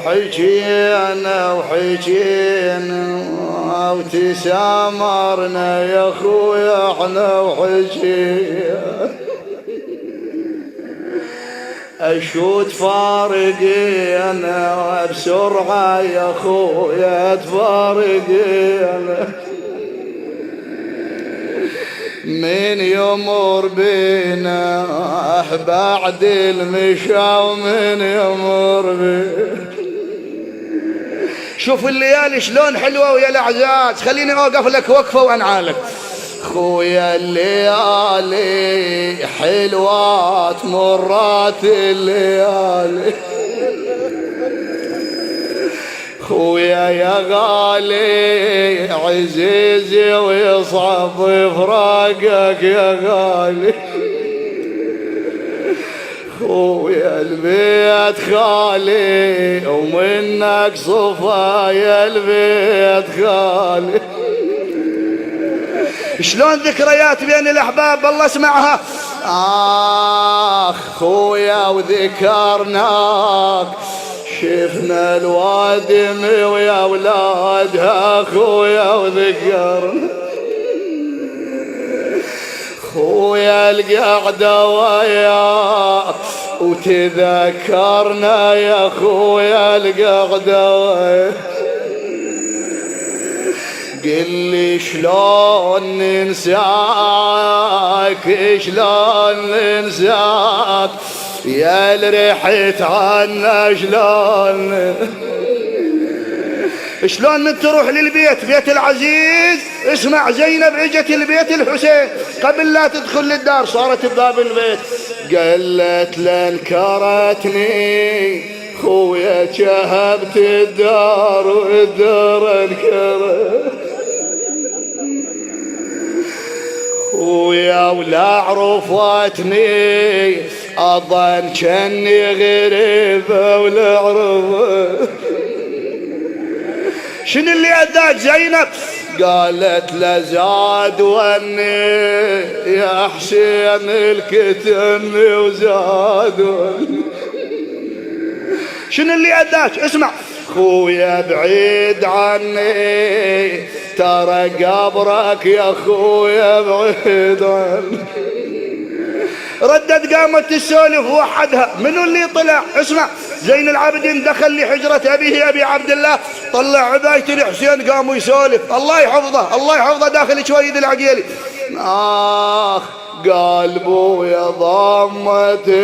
حكينا وتسامرنا يا خويا احنا وحكينا اشو تفارقينا بسرعة يا خويا تفارقينا من يمر بينا بعد المشا ومن يمر بينا. شوف الليالي شلون حلوة ويا الأعزاز، خليني أوقف لك وقفة وأنعالك. خويا الليالي حلوات مرات الليالي، خويا يا غالي عزيزي ويصعب فراقك يا غالي. خويا البيت خالي ومنك صفايا البيت خالي. شلون ذكريات بين الأحباب الله اسمعها. خويا وذكرناك شفنا الوادم ويا اولادها خويا وذكرنا خويا القعده وياك وتذكرنا يا خويا القعده وياك. قل لي شلون ننساك شلون ننساك يا اللي رحت عنا شلون من تروح للبيت بيت العزيز. اسمع زينب اجت البيت الحسين قبل لا تدخل للدار صارت بباب البيت قالت لانكرتني خويا شهبت الدار والدار انكرت خويا ولا عرفتني أظن كني غريبة ولا عرفت. شنو اللي أداك زينب؟ قالت لزاد وني يا حسين الكتني وزاد وني. شنو اللي أداك؟ اسمع خويا بعيد عني ترى قبرك يا خويا بعيد عني. ردت قامت تسولف وحدها منو اللي طلع. اسمع زين العابدين دخل لحجرة أبيه أبي عبد الله طلع عباية الحسين قاموا يسولف الله يحفظه الله يحفظه داخل شويد العقيلي. قلبو يا ضمتين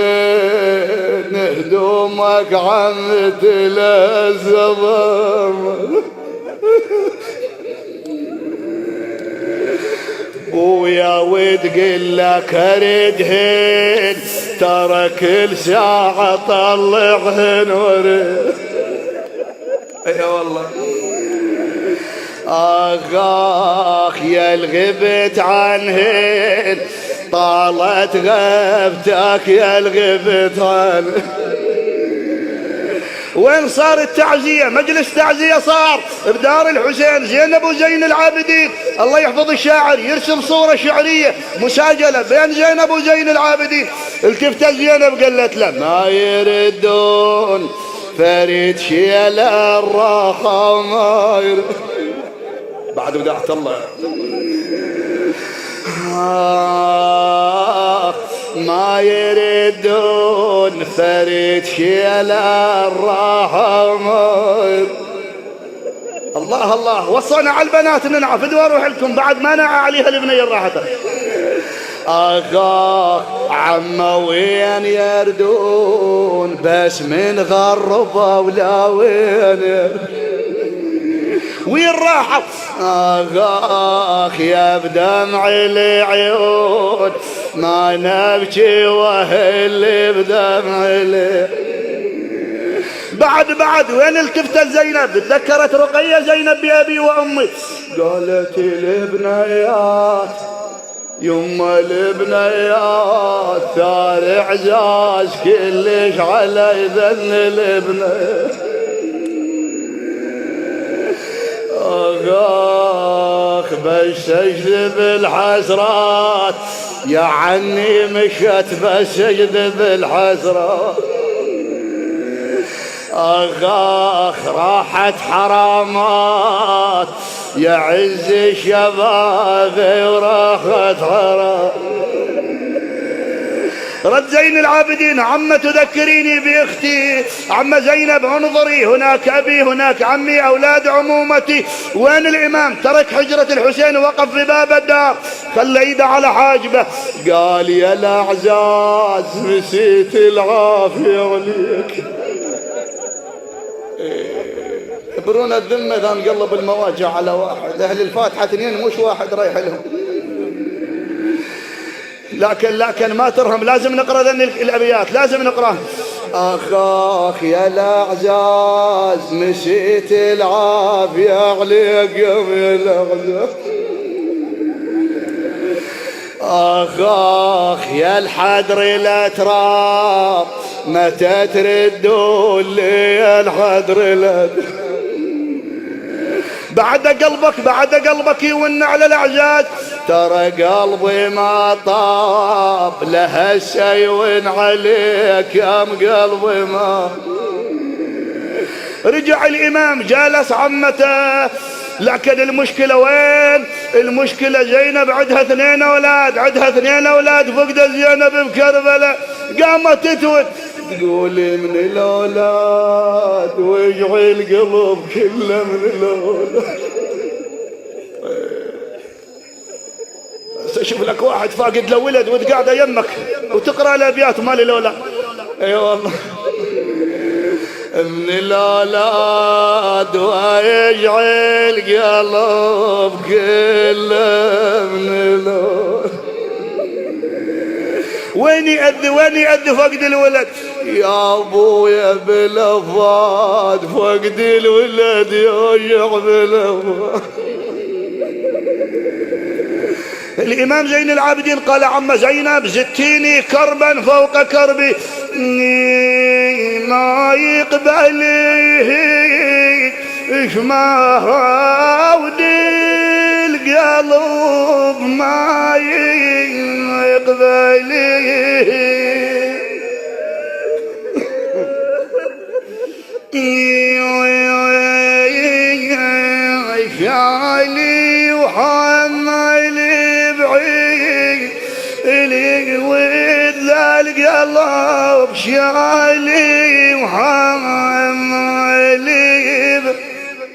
هدومك عمت الزضم ويا ودقل لك ردهن ترى كل ساعة طلعهن ورد. اي والله اخ يا الغبت عنهن طالت غيبتك يا الغبت عنهن. وين صار التعزية؟ مجلس تعزية صار بدار الحسين. زينب وزين العابدين الله يحفظ الشاعر يرسم صورة شعرية مساجلة بين زينب وزين العابدين. التفتت زينب قالت له ما يردون فريد شيل الراحة وما يرد بعد ودعت الله ما يردون فريد شيل الراحة وما يرد. الله الله وصونا على البنات ننعى فدوا روح لكم بعد ما نعى عليها البنية راحتها. عما وين يردون بس من غربة ولا وين راحوا. يا بدمع العيون ما نبكي وهل بدمع العيون. بعد وين التفتت زينب تذكرت رقية زينب بأبي وأمي قالت البنيات يما البنيات ثار اعزاز كلش على ذن البنيات. اخ بس اجذب الحسرات يا عني مشت بس اجذب الحسرات. اخ راحت حرامات يا عز شبابي وراحت حرام. رد زين العابدين عم تذكريني بأختي عم زينب انظري هناك أبي هناك عمي أولاد عمومتي وين الإمام ترك حجرة الحسين وقف في باب الدار خلى ايده على حاجبه قال يا الأعزاز نسيت العافية عليك. يبرون الذمة إذا نقلب المواجع على واحد أهل الفاتحة اثنين مش واحد رايح لهم لكن ما ترهم لازم نقرأ ذن الأبيات لازم نقرأ. أخ يا الأعزاز نسيت العافية عليك يا الأعزاز. أخ يا الحدر الأتراب متى تردون لي يا الحدر الأتراب. بعد قلبك يون على الأعزاز ترى قلبي ما طاب لهسه يون عليك يا قلبي ما. رجع الإمام جالس عمته لكن المشكلة وين؟ المشكلة زينب عندها اثنين أولاد فقد زينب بكربلاء قامت تتود تقولي من الأولاد وجع القلب كله من الأولاد. شوف لك واحد فاقد له ولد وتقعد يمك وتقرأ الأبيات مال الأولاد. اي والله من الأولاد ويجع القلب كله من الأولاد. وين يأذي فقد الولد يا ابويا بالافواد فقد الولد يوجع بالافواد. الإمام زين العابدين قال عم زينب زدتيني كربا فوق كربي ما يقبلي إيش ما ودي القلب ما يقبلي شالي وحملي بعيد إلي ود القلب شالي وحملي.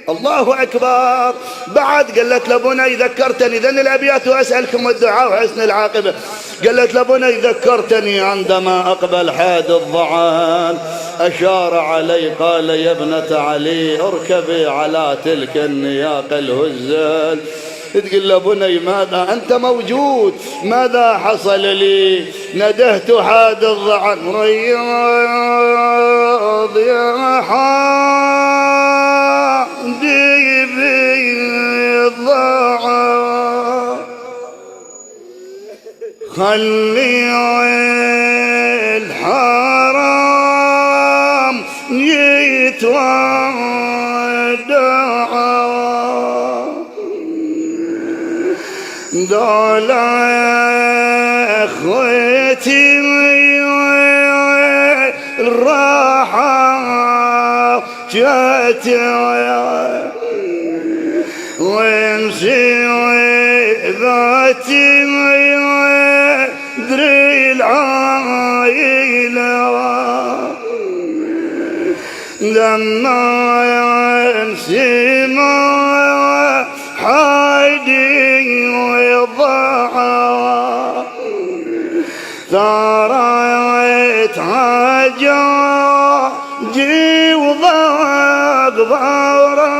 الله أكبر. بعد قالت لبني ذكرتني ذن الأبيات وأسألكم الدعاء وحسن العاقبة. قالت لبني ذكرتني عندما أقبل حاد الضعان أشار علي قال يا ابنة علي اركبي على تلك النياق الهزال. تقول لبني ماذا أنت موجود ماذا حصل لي؟ ندهت حاد الضعان رياض يا حادي بالضعان خلي الحرام يتودع دول اخوتي الراحة جات وامشي ذاتي دري العائلة لما ينسي ما حيدي ويضحى ثارت حاجاجي وضاق ضورا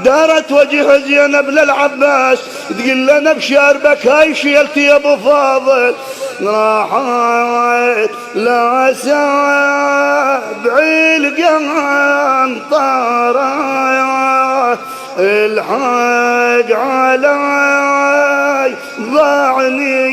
دارت وجه زينب للعباس تقول له بشاربك هاي شيلتي يا ابو فاضل راحت لا سابع القنطرة الحق علي ضاعني